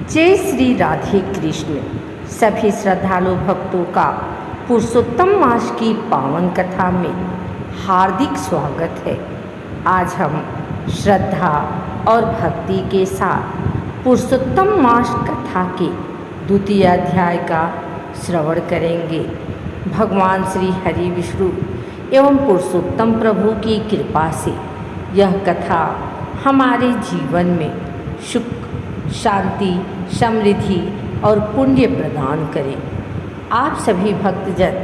जय श्री राधे कृष्ण। सभी श्रद्धालु भक्तों का पुरुषोत्तम मास की पावन कथा में हार्दिक स्वागत है। आज हम श्रद्धा और भक्ति के साथ पुरुषोत्तम मास कथा के द्वितीय अध्याय का श्रवण करेंगे। भगवान श्री हरि विष्णु एवं पुरुषोत्तम प्रभु की कृपा से यह कथा हमारे जीवन में सुख, शांति, समृद्धि और पुण्य प्रदान करें। आप सभी भक्तजन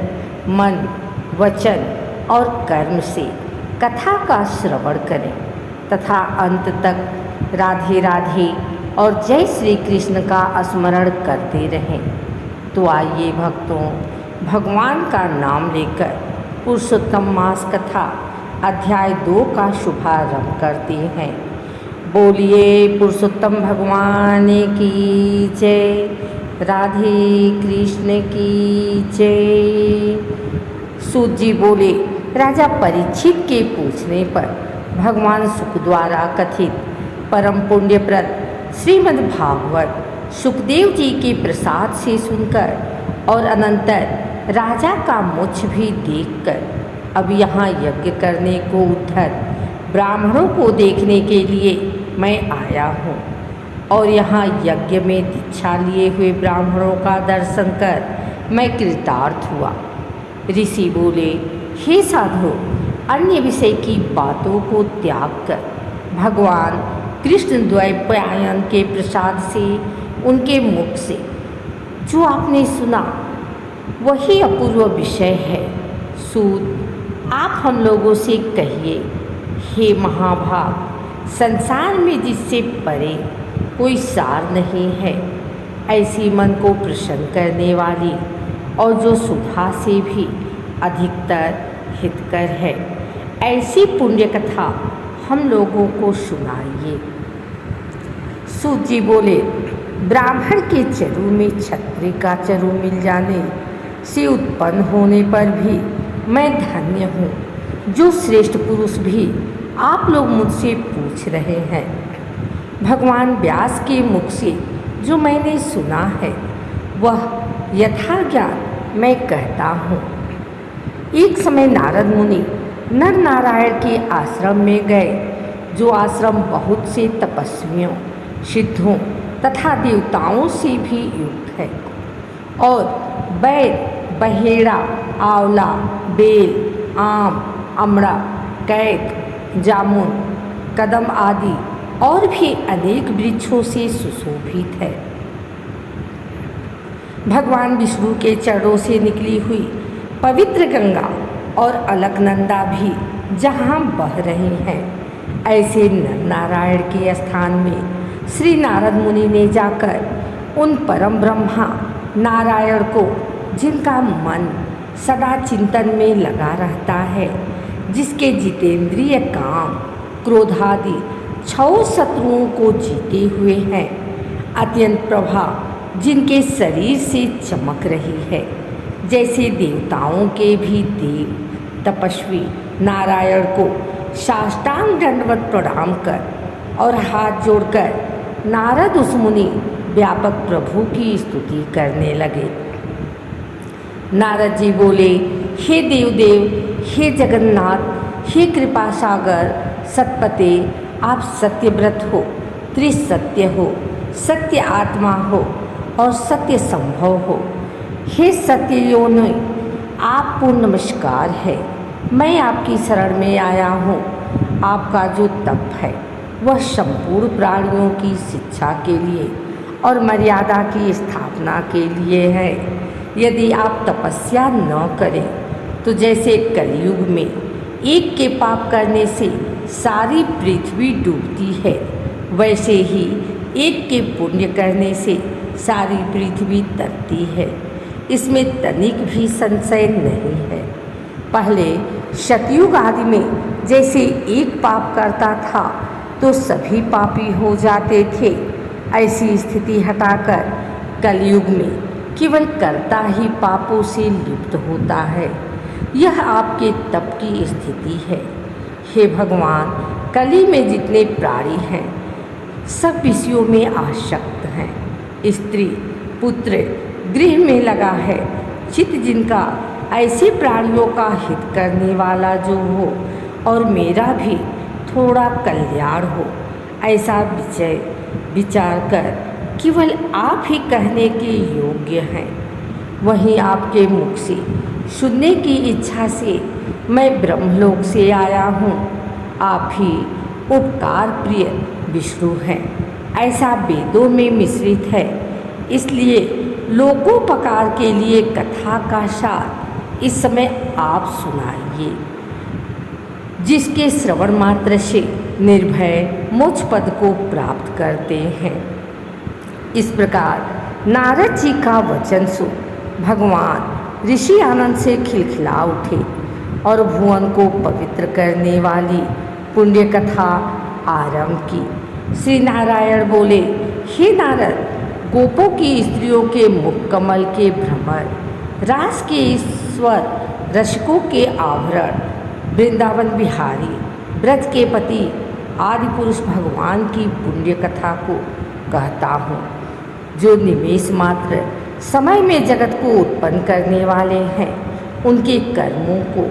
मन, वचन और कर्म से कथा का श्रवण करें तथा अंत तक राधे राधे और जय श्री कृष्ण का स्मरण करते रहें। तो आइए भक्तों, भगवान का नाम लेकर पुरुषोत्तम मास कथा अध्याय 2 का शुभारंभ करते हैं। बोलिए पुरुषोत्तम भगवान की जय, राधे कृष्ण की जय। सूत जी बोले, राजा परीक्षित के पूछने पर भगवान सुख द्वारा कथित परम पुण्यप्रद श्रीमद् भागवत सुखदेव जी के प्रसाद से सुनकर और अनंतर राजा का मुझ भी देखकर अब यहाँ यज्ञ करने को उद्धत ब्राह्मणों को देखने के लिए मैं आया हूँ और यहाँ यज्ञ में दीक्षा लिए हुए ब्राह्मणों का दर्शन कर मैं कृतार्थ हुआ। ऋषि बोले, हे साधु, अन्य विषय की बातों को त्याग कर भगवान कृष्ण द्वैपायन के प्रसाद से उनके मुख से जो आपने सुना वही अपूर्व विषय है। सूत, आप हम लोगों से कहिए, हे महाभाग, संसार में जिससे परे कोई सार नहीं है, ऐसी मन को प्रसन्न करने वाली और जो सुधा से भी अधिकतर हितकर है, ऐसी पुण्य कथा हम लोगों को सुनाइए। सूत जी बोले, ब्राह्मण के चरु में क्षत्रिय का चरु मिल जाने से उत्पन्न होने पर भी मैं धन्य हूँ। जो श्रेष्ठ पुरुष भी आप लोग मुझसे पूछ रहे हैं, भगवान व्यास के मुख से जो मैंने सुना है वह यथाज्ञान मैं कहता हूँ। एक समय नारद मुनि नर नारायण के आश्रम में गए, जो आश्रम बहुत से तपस्वियों, सिद्धों तथा देवताओं से भी युक्त है और बैल, बहेड़ा, आंवला, बेल, आम, अमड़ा, कैक, जामुन, कदम आदि और भी अनेक वृक्षों से सुशोभित है। भगवान विष्णु के चरणों से निकली हुई पवित्र गंगा और अलकनंदा भी जहाँ बह रही हैं, ऐसे नर नारायण के स्थान में श्री नारद मुनि ने जाकर उन परम ब्रह्मा नारायण को, जिनका मन सदा चिंतन में लगा रहता है, जिसके जितेंद्रिय काम, क्रोधादि 6 शत्रुओं को जीते हुए हैं, अत्यंत प्रभा जिनके शरीर से चमक रही है, जैसे देवताओं के भी देव तपस्वी नारायण को साष्टांग दंडवत प्रणाम कर और हाथ जोड़कर नारद उस मुनि व्यापक प्रभु की स्तुति करने लगे। नारद जी बोले, हे देवदेव, हे जगन्नाथ, हे कृपा सागर सतपते, आप सत्यव्रत हो, त्रिसत्य हो, सत्य आत्मा हो और सत्य संभव हो। हे सत्य योनि, आपको नमस्कार है। मैं आपकी शरण में आया हूँ। आपका जो तप है वह संपूर्ण प्राणियों की शिक्षा के लिए और मर्यादा की स्थापना के लिए है। यदि आप तपस्या न करें तो जैसे कलयुग में एक के पाप करने से सारी पृथ्वी डूबती है, वैसे ही एक के पुण्य करने से सारी पृथ्वी तरती है। इसमें तनिक भी संशय नहीं है। पहले सतयुग आदि में जैसे एक पाप करता था तो सभी पापी हो जाते थे, ऐसी स्थिति हटाकर कलयुग में केवल कर्ता ही पापों से लिप्त होता है। यह आपके तप की स्थिति है। हे भगवान, कली में जितने प्राणी हैं सब विषयों में आसक्त हैं स्त्री, पुत्र, गृह में लगा है, चित्त जिनका ऐसे प्राणियों का हित करने वाला जो हो और मेरा भी थोड़ा कल्याण हो, ऐसा विचार कर केवल आप ही कहने के योग्य हैं। वहीं आपके मुख से सुनने की इच्छा से मैं ब्रह्मलोक से आया हूँ। आप ही उपकार प्रिय विष्णु हैं, ऐसा वेदों में मिश्रित है। इसलिए लोकोपकार के लिए कथा का सार इस समय आप सुनाइए, जिसके श्रवण मात्र से निर्भय मोक्ष पद को प्राप्त करते हैं। इस प्रकार नारद जी का वचन सुन भगवान ऋषि आनंद से खिलखिला उठे और भुवन को पवित्र करने वाली पुण्य कथा आरंभ की। श्री नारायण बोले, हे नारद, गोपों की स्त्रियों के मुख कमल के भ्रमर, रास के ईश्वर रसिकों के आवरण, वृंदावन बिहारी ब्रज के पति आदि पुरुष भगवान की पुण्य कथा को कहता हूँ, जो निमेष मात्र समय में जगत को उत्पन्न करने वाले हैं। उनके कर्मों को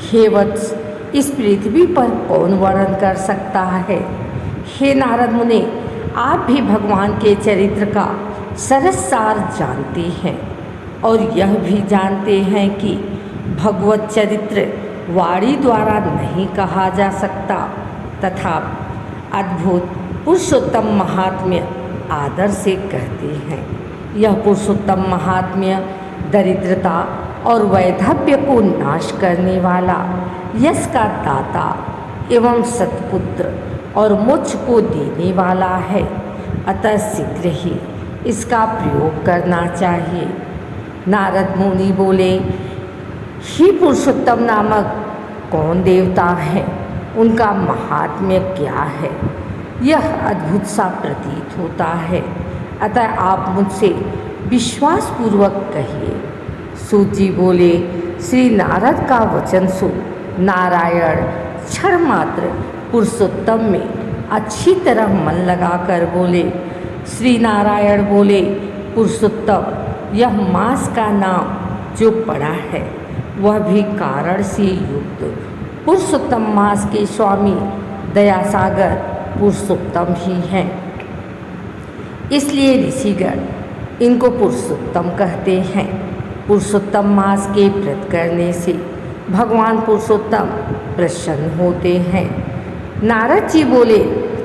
हे वत्स इस पृथ्वी पर कौन वर्णन कर सकता है। हे नारद मुने, आप भी भगवान के चरित्र का सरस सार जानते हैं और यह भी जानते हैं कि भगवत चरित्र वाणी द्वारा नहीं कहा जा सकता, तथा अद्भुत पुरुषोत्तम महात्म्य आदर से कहते हैं। यह पुरुषोत्तम महात्म्य दरिद्रता और वैधव्य को नाश करने वाला, यश का दाता एवं सत्पुत्र और मोक्ष को देने वाला है। अतः शीघ्र ही इसका प्रयोग करना चाहिए। नारद मुनि बोले, ही पुरुषोत्तम नामक कौन देवता है, उनका महात्म्य क्या है, यह अद्भुत सा प्रतीत होता है। अतः आप मुझसे विश्वासपूर्वक कहिए। सूत जी बोले, श्री नारद का वचन सुन नारायण क्षण मात्र पुरुषोत्तम में अच्छी तरह मन लगाकर बोले। श्री नारायण बोले, पुरुषोत्तम, यह मास का नाम जो पड़ा है वह भी कारण से युक्त पुरुषोत्तम मास के स्वामी दयासागर पुरुषोत्तम ही हैं। इसलिए ऋषिगण इनको पुरुषोत्तम कहते हैं। पुरुषोत्तम मास के व्रत करने से भगवान पुरुषोत्तम प्रसन्न होते हैं। नारद जी बोले,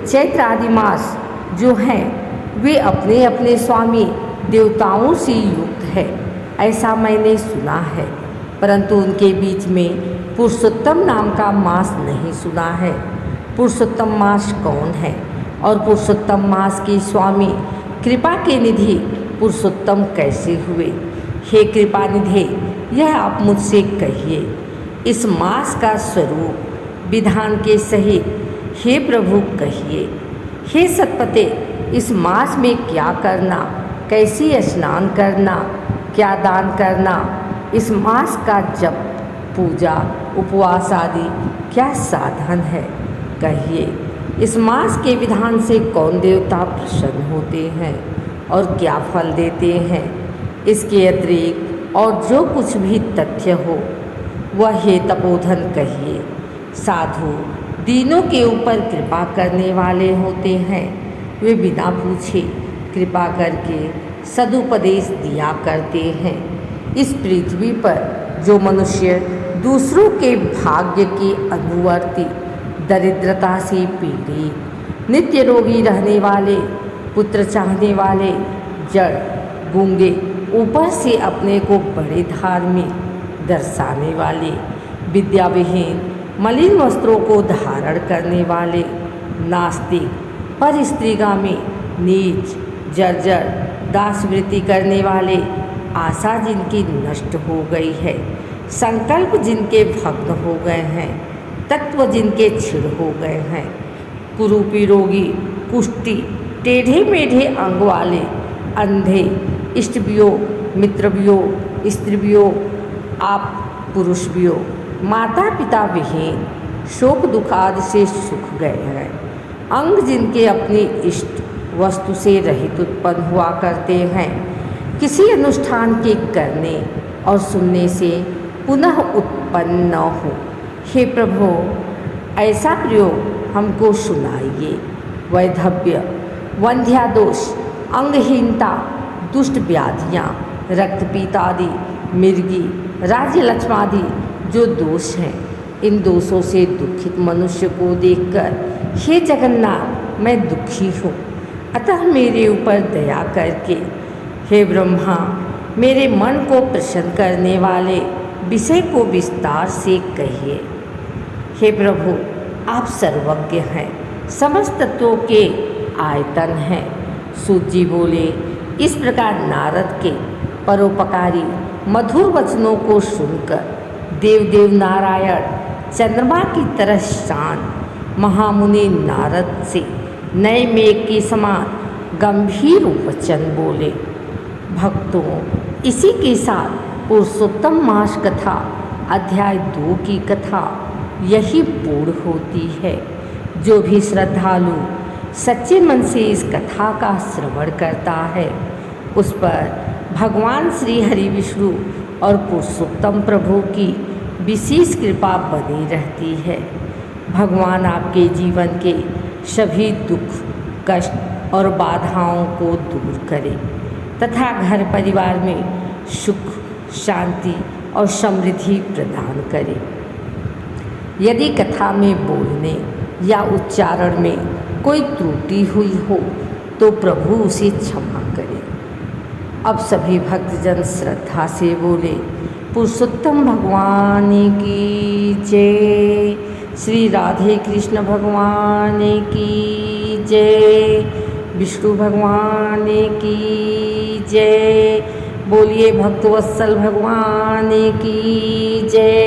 चैत्र आदि मास जो हैं वे अपने अपने स्वामी देवताओं से युक्त है, ऐसा मैंने सुना है, परंतु उनके बीच में पुरुषोत्तम नाम का मास नहीं सुना है। पुरुषोत्तम मास कौन है और पुरुषोत्तम मास के स्वामी कृपा के निधि पुरुषोत्तम कैसे हुए? हे कृपा निधि, यह आप मुझसे कहिए। इस मास का स्वरूप विधान के सहित हे प्रभु कहिए। हे सतपते, इस मास में क्या करना, कैसी स्नान करना, क्या दान करना, इस मास का जप, पूजा, उपवास आदि क्या साधन है, कहिए। इस मास के विधान से कौन देवता प्रसन्न होते हैं और क्या फल देते हैं? इसके अतिरिक्त और जो कुछ भी तथ्य हो वह हे तपोधन कहिए। साधु दीनों के ऊपर कृपा करने वाले होते हैं, वे बिना पूछे कृपा करके सदुपदेश दिया करते हैं। इस पृथ्वी पर जो मनुष्य दूसरों के भाग्य के अनुवर्ती, दरिद्रता से पीड़ित, नित्य रोगी रहने वाले, पुत्र चाहने वाले, जड़, गूंगे, ऊपर से अपने को बड़े धार्मिक दर्शाने वाले, विद्या विहीन, मलिन वस्त्रों को धारण करने वाले, नास्तिक, पर स्त्रीगामी, नीच, जर्जर, दासवृत्ति करने वाले, आशा जिनकी नष्ट हो गई है, संकल्प जिनके भग्न हो गए हैं, तत्व जिनके छिड़ हो गए हैं, कुरूपी रोगी, कुष्ठी, टेढ़े मेढ़े अंग वाले, अंधे, इष्टवियोग, मित्रवियोग, स्त्रीवियोग, आप पुरुष वियोग, माता पिता विहीन, शोक दुखादि से सुख गए हैं, अंग जिनके अपने इष्ट वस्तु से रहित उत्पन्न हुआ करते हैं। किसी अनुष्ठान के करने और सुनने से पुनः उत्पन्न न हो। हे प्रभु, ऐसा प्रयोग हमको सुनाइए। वैधव्य, वंध्यादोष, अंगहीनता, दुष्ट व्याधियाँ, रक्तपीत आदि, मिर्गी, राज्य लक्ष्मादि जो दोष हैं, इन दोषों से दुखित मनुष्य को देखकर हे जगन्नाथ, मैं दुखी हूँ, अतः मेरे ऊपर दया करके हे ब्रह्मा, मेरे मन को प्रसन्न करने वाले विषय को विस्तार से कहिए। हे प्रभु, आप सर्वज्ञ हैं, समस्त तत्वों के आयतन हैं। सूत जी बोले, इस प्रकार नारद के परोपकारी मधुर वचनों को सुनकर देव नारायण चंद्रमा की तरह शांत महामुनि नारद से नए मेघ के समान गंभीर वचन बोले। भक्तों, इसी के साथ पुरुषोत्तम मास कथा अध्याय 2 की कथा यही पूर्ण होती है। जो भी श्रद्धालु सच्चे मन से इस कथा का श्रवण करता है, उस पर भगवान श्री हरि विष्णु और पुरुषोत्तम प्रभु की विशेष कृपा बनी रहती है। भगवान आपके जीवन के सभी दुख, कष्ट और बाधाओं को दूर करे तथा घर परिवार में सुख, शांति और समृद्धि प्रदान करे। यदि कथा में बोलने या उच्चारण में कोई त्रुटि हुई हो तो प्रभु उसे क्षमा करे। अब सभी भक्तजन श्रद्धा से बोले, पुरुषोत्तम भगवान की जय, श्री राधे कृष्ण भगवान की जय, विष्णु भगवान की जय, बोलिए भक्तवत्सल भगवान की जय।